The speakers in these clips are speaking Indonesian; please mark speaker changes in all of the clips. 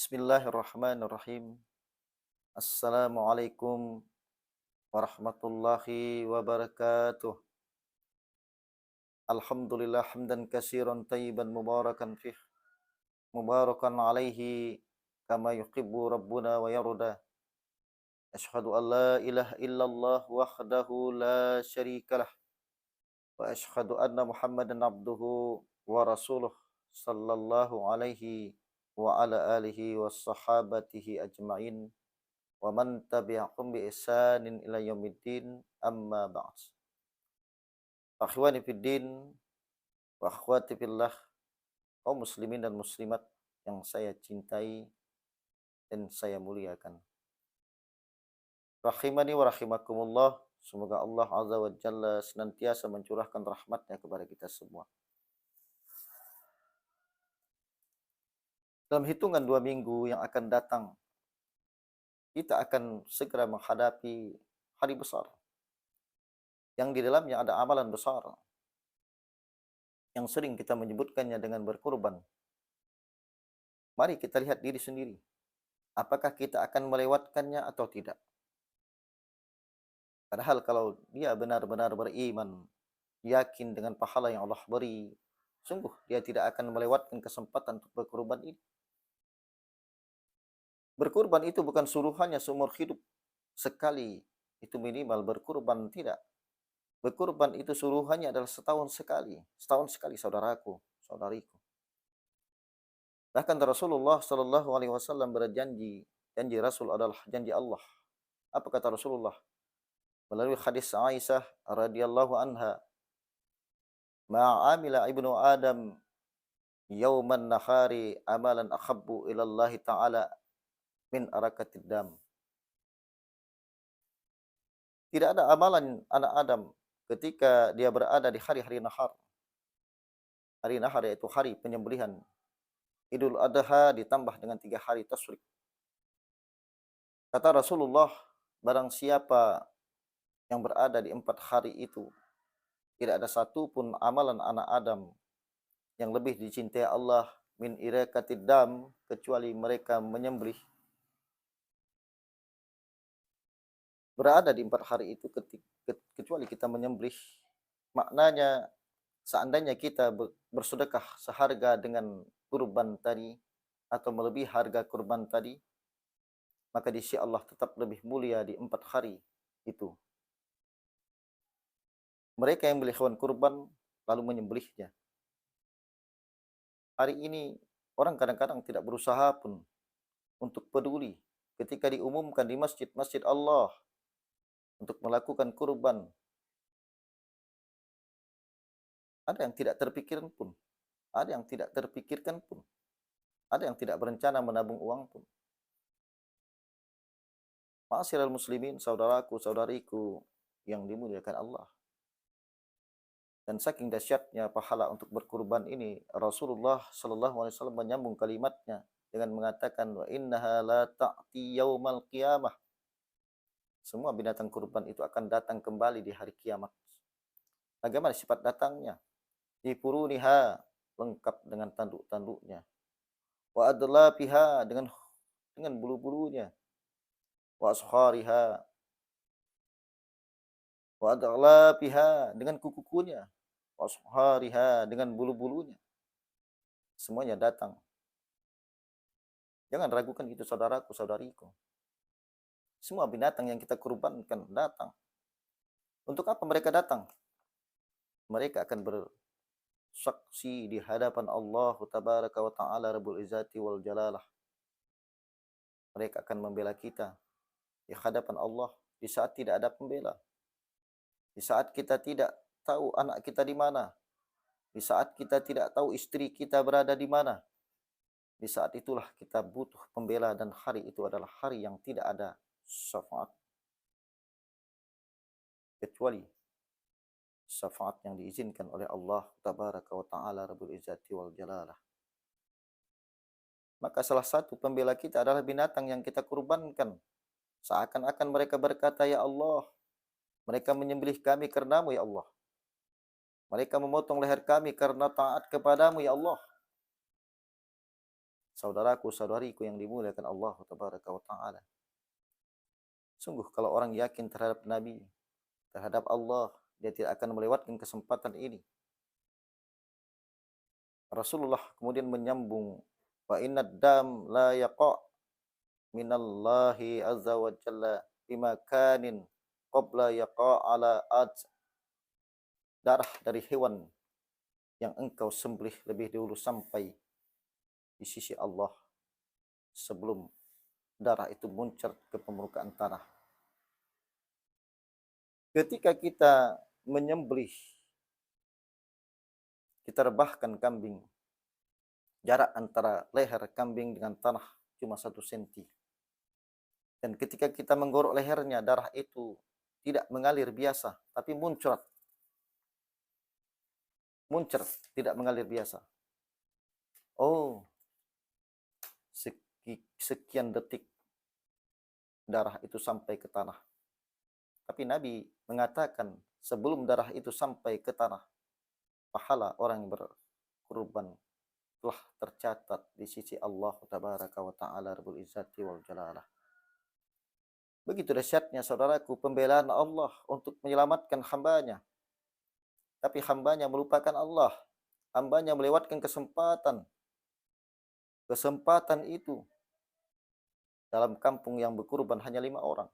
Speaker 1: Bismillahirrahmanirrahim. Assalamualaikum warahmatullahi wabarakatuh. Alhamdulillah hamdan katsiran tayyiban mubarakan fih. Mubarakan alaihi kama yuhibbu rabbuna wa yarda. Asyhadu an la ilaha illallah wahdahu la syarikalah. Wa asyhadu anna Muhammadan abduhu wa rasuluh sallallahu alaihi wa ala alihi wa sahabatihi ajma'in. Wa man tabi'ahum bi ihsanin ila yaumiddin amma ba'd. Akhwani fid din wa akhwati fillah, kaum muslimin dan muslimat yang saya cintai dan saya muliakan. Rahimani wa rahimakumullah. Semoga Allah Azza wa Jalla senantiasa mencurahkan rahmatnya kepada kita semua. Dalam hitungan 2 minggu yang akan datang, kita akan segera menghadapi hari besar yang di dalamnya ada amalan besar yang sering kita menyebutkannya dengan berkurban. Mari kita lihat diri sendiri. Apakah kita akan melewatkannya atau tidak? Padahal kalau dia benar-benar beriman, yakin dengan pahala yang Allah beri, sungguh dia tidak akan melewatkan kesempatan untuk berkurban ini. Berkurban itu bukan suruhannya seumur hidup. Sekali itu minimal berkurban, tidak. Berkurban itu suruhannya adalah setahun sekali. Setahun sekali, saudaraku, saudariku. Bahkan Rasulullah Shallallahu Alaihi Wasallam berjanji, janji Rasul adalah janji Allah. Apa kata Rasulullah? Melalui hadis Aisyah radhiyallahu anha, "Ma'amila ibnu Adam yauman nahari amalan ahabbu ila Allah Ta'ala min arakatid dam." Tidak ada amalan anak Adam ketika dia berada di hari-hari nahar. Hari nahar yaitu hari penyembelihan. Idul Adha ditambah dengan 3 hari tasyrik. Kata Rasulullah, barang siapa yang berada di 4 hari itu, tidak ada satupun amalan anak Adam yang lebih dicintai Allah min irakatid dam, kecuali mereka menyembelih. Berada di 4 hari itu kecuali kita menyembelih. Maknanya seandainya kita bersedekah seharga dengan kurban tadi atau melebihi harga kurban tadi, maka di sisi Allah tetap lebih mulia di 4 hari itu. Mereka yang beli hewan kurban lalu menyembelihnya. Hari ini orang kadang-kadang tidak berusaha pun untuk peduli ketika diumumkan di masjid-masjid Allah untuk melakukan kurban. Ada yang tidak terpikirkan pun. Ada yang tidak terpikirkan pun. Ada yang tidak berencana menabung uang pun. Ma'asyiral muslimin, saudaraku, saudariku yang dimuliakan Allah. Dan saking dahsyatnya pahala untuk berkurban ini, Rasulullah Shallallahu Alaihi Wasallam menyambung kalimatnya dengan mengatakan, wa innaha la ta'ti yaumal qiyamah. Semua binatang kurban itu akan datang kembali di hari kiamat. Bagaimana sifat datangnya? Dipuruniha, lengkap dengan tanduk-tanduknya. Wa adlafiha, dengan bulu-bulunya. Wa ashariha, wa adlafiha, dengan kuku-kukunya. Wa ashariha, dengan bulu-bulunya. Semuanya datang. Jangan ragukan itu, saudaraku, saudariku. Semua binatang yang kita kurbankan datang. Untuk apa mereka datang? Mereka akan bersaksi di hadapan Allah Tabaraka wa Ta'ala Rabbul Izzati wal Jalalah. Mereka akan membela kita di hadapan Allah di saat tidak ada pembela. Di saat kita tidak tahu anak kita di mana. Di saat kita tidak tahu istri kita berada di mana. Di saat itulah kita butuh pembela, dan hari itu adalah hari yang tidak ada syafaat kecuali syafaat yang diizinkan oleh Allah Tabaraka wa Ta'ala Rabbul Izzati wal Jalalah. Maka salah satu pembela kita adalah binatang yang kita kurbankan. Seakan-akan mereka berkata, ya Allah, mereka menyembelih kami karenamu ya Allah. Mereka memotong leher kami karena taat kepadamu ya Allah. Saudaraku-saudariku yang dimuliakan Allah Tabaraka wa Ta'ala. Sungguh kalau orang yakin terhadap Nabi, terhadap Allah, dia tidak akan melewatkan kesempatan ini. Rasulullah kemudian menyambung, wa inna dam la yaqa' minallahi azza wa jalla bimakanin qabla yaqa' ala ad. Darah dari hewan yang engkau sembelih lebih dulu sampai di sisi Allah sebelum darah itu muncrat ke permukaan tanah. Ketika kita menyembelih, kita rebahkan kambing, jarak antara leher kambing dengan tanah cuma 1 senti. Dan ketika kita menggorok lehernya, darah itu tidak mengalir biasa, tapi muncrat, tidak mengalir biasa. Oh, sekian detik darah itu sampai ke tanah. Tapi Nabi mengatakan sebelum darah itu sampai ke tanah, pahala orang yang berkurban telah tercatat di sisi Allah Tabaraka wa Ta'ala Rabbul Izzati wal Jalalah. Begitu dahsyatnya saudaraku pembelaan Allah untuk menyelamatkan hambanya. Tapi hambanya melupakan Allah. Hambanya melewatkan kesempatan. Kesempatan itu dalam kampung yang berkurban hanya 5 orang.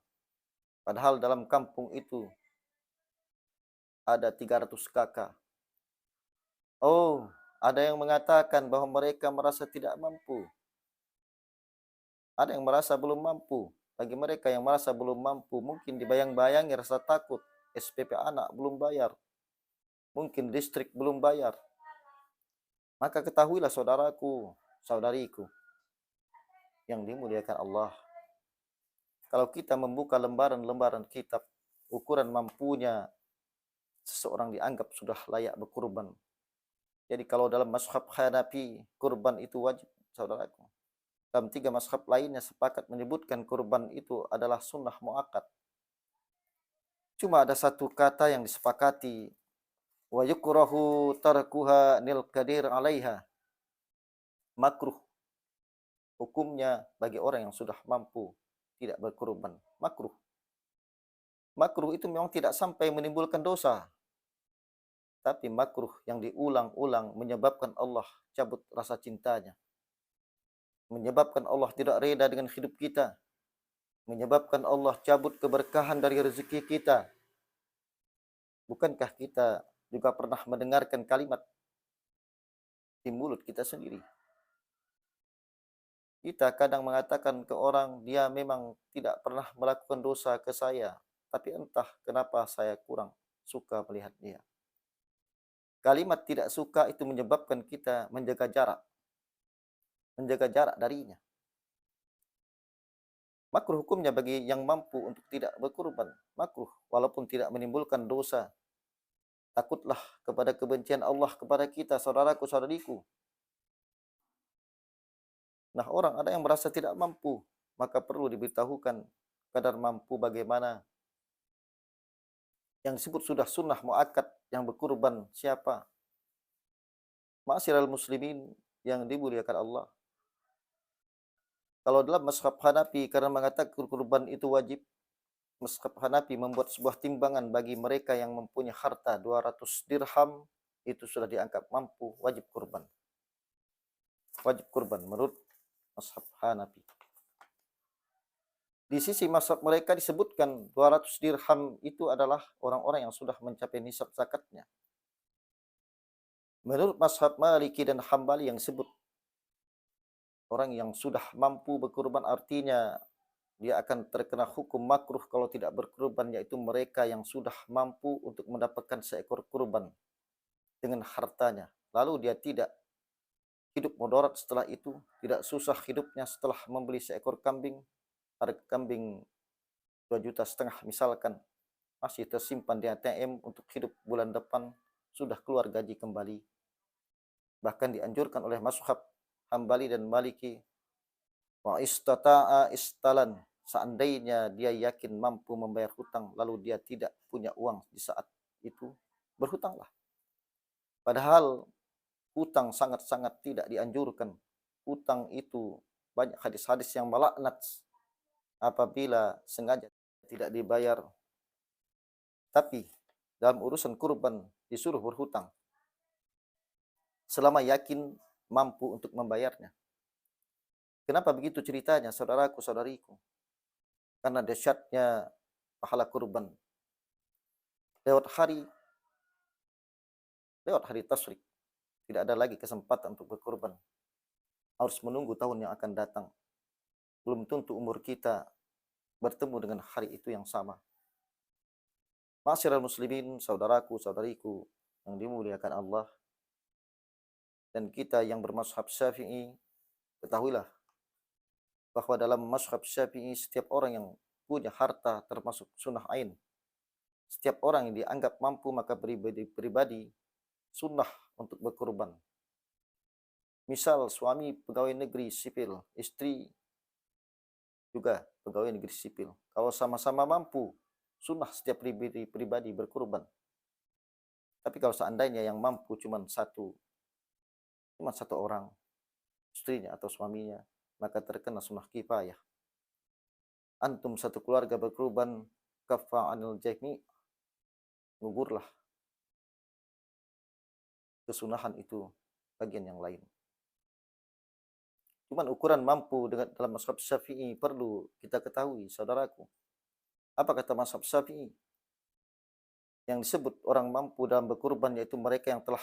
Speaker 1: Padahal dalam kampung itu ada 300 kakak. Oh, ada yang mengatakan bahwa mereka merasa tidak mampu. Ada yang merasa belum mampu. Bagi mereka yang merasa belum mampu, mungkin dibayang-bayangi rasa takut. SPP anak belum bayar. Mungkin listrik belum bayar. Maka ketahuilah saudaraku, saudariku, yang dimuliakan Allah. Kalau kita membuka lembaran-lembaran kitab, ukuran mampunya seseorang dianggap sudah layak berkurban. Jadi kalau dalam mazhab Hanafi, kurban itu wajib, saudaraku. Dalam 3 mazhab lainnya sepakat menyebutkan kurban itu adalah sunnah muakkad. Cuma ada 1 kata yang disepakati, wa yukrahu tarkuha nil qadir 'alaiha. Makruh. Hukumnya bagi orang yang sudah mampu tidak berkurban. Makruh. Makruh itu memang tidak sampai menimbulkan dosa. Tapi makruh yang diulang-ulang menyebabkan Allah cabut rasa cintanya. Menyebabkan Allah tidak reda dengan hidup kita. Menyebabkan Allah cabut keberkahan dari rezeki kita. Bukankah kita juga pernah mendengarkan kalimat di mulut kita sendiri? Kita kadang mengatakan ke orang, dia memang tidak pernah melakukan dosa ke saya, tapi entah kenapa saya kurang suka melihat dia. Kalimat tidak suka itu menyebabkan kita menjaga jarak darinya. Makruh hukumnya bagi yang mampu untuk tidak berkurban. Makruh walaupun tidak menimbulkan dosa. Takutlah kepada kebencian Allah kepada kita, saudaraku, saudariku. Nah, orang ada yang merasa tidak mampu, maka perlu diberitahukan kadar mampu bagaimana. Yang disebut sudah sunnah muakkad yang berkurban siapa? Ma'asyiral muslimin yang dimuliakan Allah. Kalau dalam mazhab Hanafi karena mengatakan kurban itu wajib, mazhab Hanafi membuat sebuah timbangan bagi mereka yang mempunyai harta 200 dirham, itu sudah dianggap mampu, wajib kurban. Wajib kurban menurut mazhab Hanafi. Di sisi mazhab mereka disebutkan 200 dirham itu adalah orang-orang yang sudah mencapai nisab zakatnya. Menurut mazhab Maliki dan Hambali yang disebut orang yang sudah mampu berkurban artinya dia akan terkena hukum makruh kalau tidak berkurban, yaitu mereka yang sudah mampu untuk mendapatkan seekor kurban dengan hartanya. Lalu dia tidak hidup mudarat setelah itu, tidak susah hidupnya setelah membeli seekor kambing, harga kambing 2,5 juta misalkan, masih tersimpan di ATM untuk hidup bulan depan, sudah keluar gaji kembali. Bahkan dianjurkan oleh mazhab Hambali dan Maliki, wa istata'a istalan, seandainya dia yakin mampu membayar hutang lalu dia tidak punya uang di saat itu, berhutanglah. Padahal hutang sangat-sangat tidak dianjurkan. utang itu banyak hadis-hadis yang melaknat apabila sengaja tidak dibayar. Tapi dalam urusan kurban disuruh berhutang selama yakin mampu untuk membayarnya. Kenapa begitu ceritanya, saudaraku, saudariku? Karena dahsyatnya pahala kurban. Lewat hari tasyrik, tidak ada lagi kesempatan untuk berkurban. Harus menunggu tahun yang akan datang. Belum tentu umur kita bertemu dengan hari itu yang sama. Ma'asyiral muslimin, saudaraku, saudariku yang dimuliakan Allah, dan kita yang bermazhab Syafi'i, ketahuilah bahwa dalam mazhab Syafi'i setiap orang yang punya harta termasuk sunnah ain. Setiap orang yang dianggap mampu maka pribadi sunnah untuk berkurban. Misal suami pegawai negeri sipil, istri juga pegawai negeri sipil. Kalau sama-sama mampu, sunnah setiap pribadi berkurban. Tapi kalau seandainya yang mampu cuma satu orang, istrinya atau suaminya, maka terkena sunnah kifayah. Antum satu keluarga berkurban, kaffa anil jami', gugurlah kesunahan itu bagian yang lain. Cuman ukuran mampu dalam mazhab Syafi'i perlu kita ketahui, saudaraku. Apa kata mazhab Syafi'i? Yang disebut orang mampu dalam berkurban yaitu mereka yang telah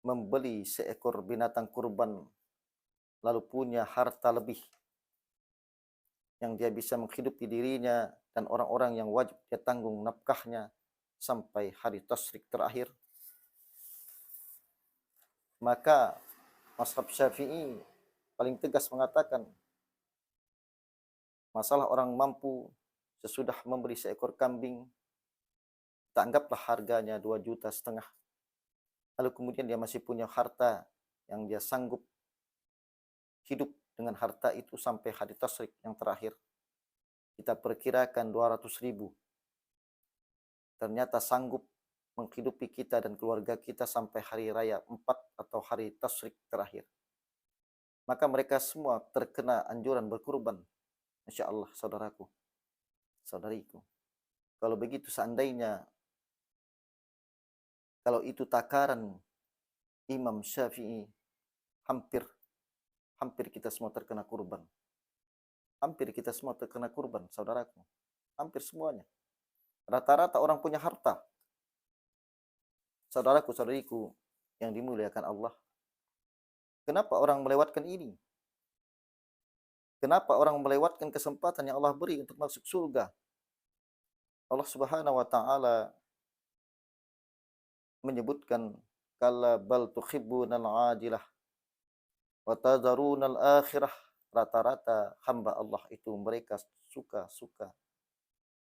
Speaker 1: membeli seekor binatang kurban lalu punya harta lebih yang dia bisa menghidupi dirinya dan orang-orang yang wajib dia tanggung nafkahnya sampai hari tasyrik terakhir. Maka mazhab Syafi'i paling tegas mengatakan masalah orang mampu sesudah membeli seekor kambing, kita anggaplah harganya 2,5 juta. Lalu kemudian dia masih punya harta yang dia sanggup hidup dengan harta itu sampai hari tasyrik yang terakhir. Kita perkirakan 200.000. Ternyata sanggup menghidupi kita dan keluarga kita sampai hari raya 4 atau hari tasyrik terakhir. Maka mereka semua terkena anjuran berkurban. Masya Allah, saudaraku, saudariku. Kalau begitu seandainya, kalau itu takaran Imam Syafi'i, hampir kita semua terkena kurban. Hampir kita semua terkena kurban, saudaraku. Hampir semuanya. Rata-rata orang punya harta. Saudaraku, saudariku yang dimuliakan Allah. Kenapa orang melewatkan ini? Kenapa orang melewatkan kesempatan yang Allah beri untuk masuk surga? Allah Subhanahu wa taala menyebutkan kalla bal tuhibbunal ajilah wa tadharunal akhirah. Rata-rata hamba Allah itu mereka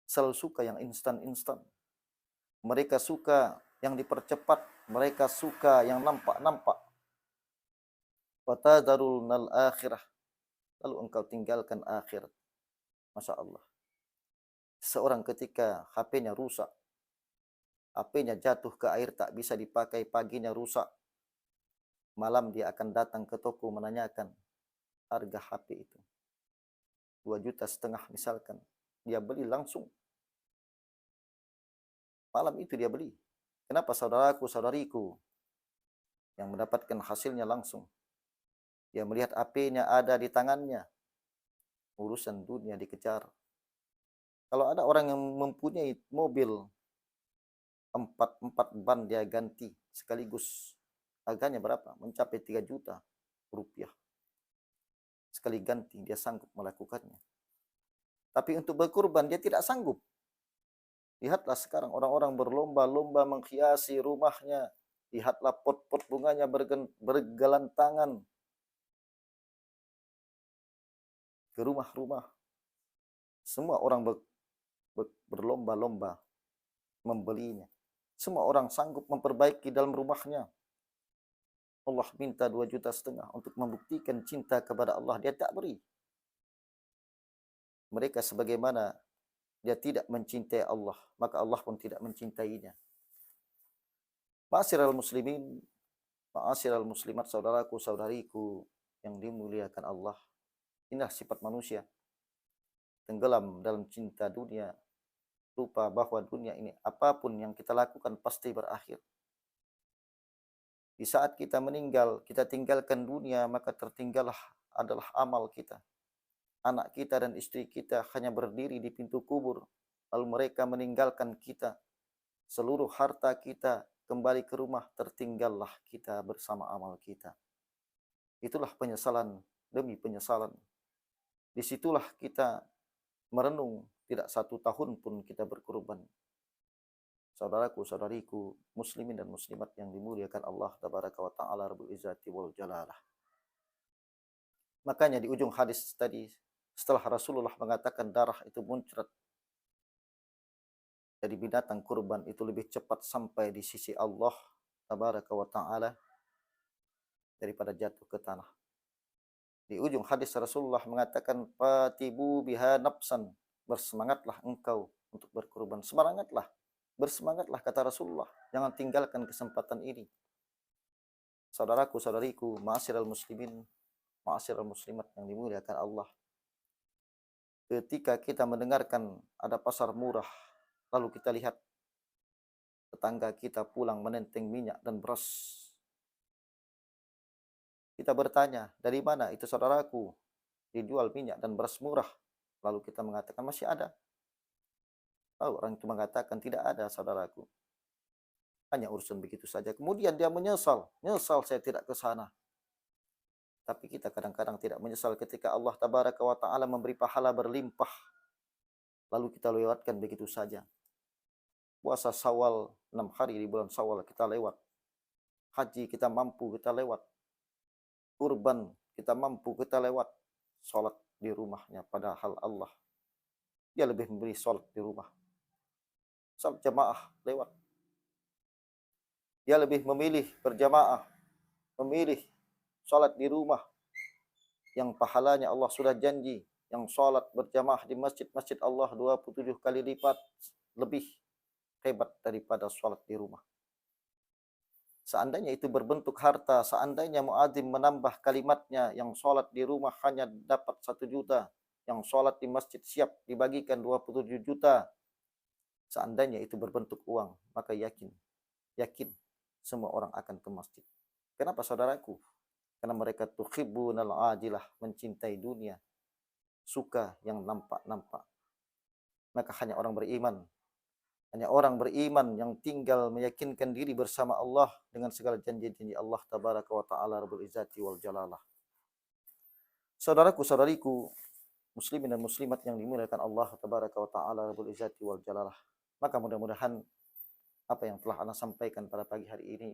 Speaker 1: selalu suka yang instan-instan. Mereka suka yang dipercepat, mereka suka yang nampak-nampak. Wa tadharunal akhirah. Lalu engkau tinggalkan akhirat. Masya Allah. Seorang ketika HP-nya rusak, HP-nya jatuh ke air tak bisa dipakai, paginya rusak, malam dia akan datang ke toko menanyakan harga HP itu. 2,5 juta misalkan. Dia beli langsung. Malam itu dia beli. Kenapa, saudaraku, saudariku? Yang mendapatkan hasilnya langsung. Dia melihat HP-nya ada di tangannya. Urusan dunia dikejar. Kalau ada orang yang mempunyai mobil 4 ban dia ganti sekaligus. Harganya berapa? Mencapai 3 juta rupiah. Sekali ganti dia sanggup melakukannya. Tapi untuk berkurban dia tidak sanggup. Lihatlah sekarang orang-orang berlomba-lomba menghiasi rumahnya. Lihatlah pot-pot bunganya bergelantangan ke rumah-rumah. Semua orang berlomba-lomba membelinya. Semua orang sanggup memperbaiki dalam rumahnya. Allah minta 2,5 juta untuk membuktikan cinta kepada Allah. Dia tak beri. Mereka sebagaimana dia tidak mencintai Allah, maka Allah pun tidak mencintainya. Ma'asyiral muslimin, ma'asyiral muslimat, saudaraku, saudariku yang dimuliakan Allah. Inilah sifat manusia, tenggelam dalam cinta dunia, lupa bahwa dunia ini apapun yang kita lakukan pasti berakhir. Di saat kita meninggal, kita tinggalkan dunia, maka tertinggallah adalah amal kita. Anak kita dan istri kita hanya berdiri di pintu kubur, lalu mereka meninggalkan kita. Seluruh harta kita kembali ke rumah, tertinggallah kita bersama amal kita. Itulah penyesalan demi penyesalan. Disitulah kita merenung, tidak 1 tahun pun kita berkorban. Saudaraku, saudariku, muslimin dan muslimat yang dimuliakan Allah tabaraka wa ta'ala rabbul izzati wal jalalah. Makanya di ujung hadis tadi, setelah Rasulullah mengatakan darah itu muncrat dari binatang kurban itu lebih cepat sampai di sisi Allah tabaraka wa ta'ala daripada jatuh ke tanah. Di ujung hadis Rasulullah mengatakan, fatibu biha nafsan, bersemangatlah engkau untuk berkorban. Semangatlah, bersemangatlah kata Rasulullah. Jangan tinggalkan kesempatan ini. Saudaraku, saudariku, ma'asyiral muslimin, ma'asyiral muslimat yang dimuliakan Allah. Ketika kita mendengarkan ada pasar murah, lalu kita lihat tetangga kita pulang menenteng minyak dan beras. Kita bertanya, dari mana itu saudaraku dijual minyak dan beras murah? Lalu kita mengatakan masih ada. Lalu orang itu mengatakan tidak ada saudaraku. Hanya urusan begitu saja. Kemudian dia menyesal saya tidak ke sana. Tapi kita kadang-kadang tidak menyesal ketika Allah tabaraka wa ta'ala memberi pahala berlimpah. Lalu kita lewatkan begitu saja. Puasa Syawal 6 hari di bulan Syawal kita lewat. Haji kita mampu kita lewat. Kurban kita mampu kita lewat. Sholat di rumahnya, padahal Allah dia lebih memberi sholat di rumah. Sholat jamaah lewat. Dia lebih memilih berjamaah, memilih sholat di rumah yang pahalanya Allah sudah janji, yang sholat berjamaah di masjid-masjid Allah 27 kali lipat lebih hebat daripada sholat di rumah. Seandainya itu berbentuk harta, seandainya muadzin menambah kalimatnya, yang sholat di rumah hanya dapat 1 juta, yang sholat di masjid siap dibagikan 27 juta. Seandainya itu berbentuk uang, maka yakin semua orang akan ke masjid. Kenapa saudaraku? Karena mereka tuhibbunal ajilah, mencintai dunia, suka yang nampak-nampak. Maka hanya orang beriman yang tinggal meyakinkan diri bersama Allah dengan segala janji-janji Allah tabaraka wa ta'ala rabbul izzati wal jalalah. Saudaraku, saudariku, muslimin dan muslimat yang dimuliakan Allah tabaraka wa ta'ala rabbul izzati wal jalalah. Maka mudah-mudahan apa yang telah Ana sampaikan pada pagi hari ini,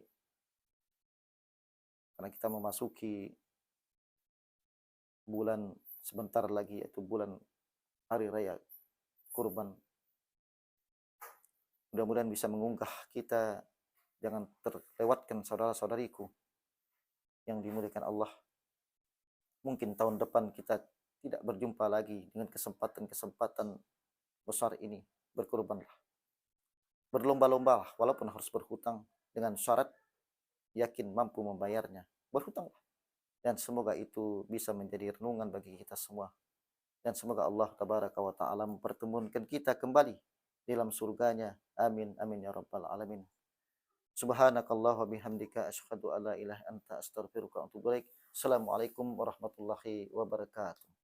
Speaker 1: karena kita memasuki bulan sebentar lagi, yaitu bulan hari raya kurban, mudah-mudahan bisa mengunggah kita. Jangan terlewatkan saudara-saudariku yang dimuliakan Allah. Mungkin tahun depan kita tidak berjumpa lagi dengan kesempatan-kesempatan besar ini. Berkorbanlah, berlomba-lombalah, walaupun harus berhutang, dengan syarat yakin mampu membayarnya. Berhutanglah. Dan semoga itu bisa menjadi renungan bagi kita semua. Dan semoga Allah tabaraka wa ta'ala mempertemukan kita kembali dalam surganya. Amin, amin ya rabbal alamin. Subhanakallah wa bihamdika asyhadu an la ilaha anta astaghfiruka wa atubu ilaik. Assalamualaikum warahmatullahi wabarakatuh.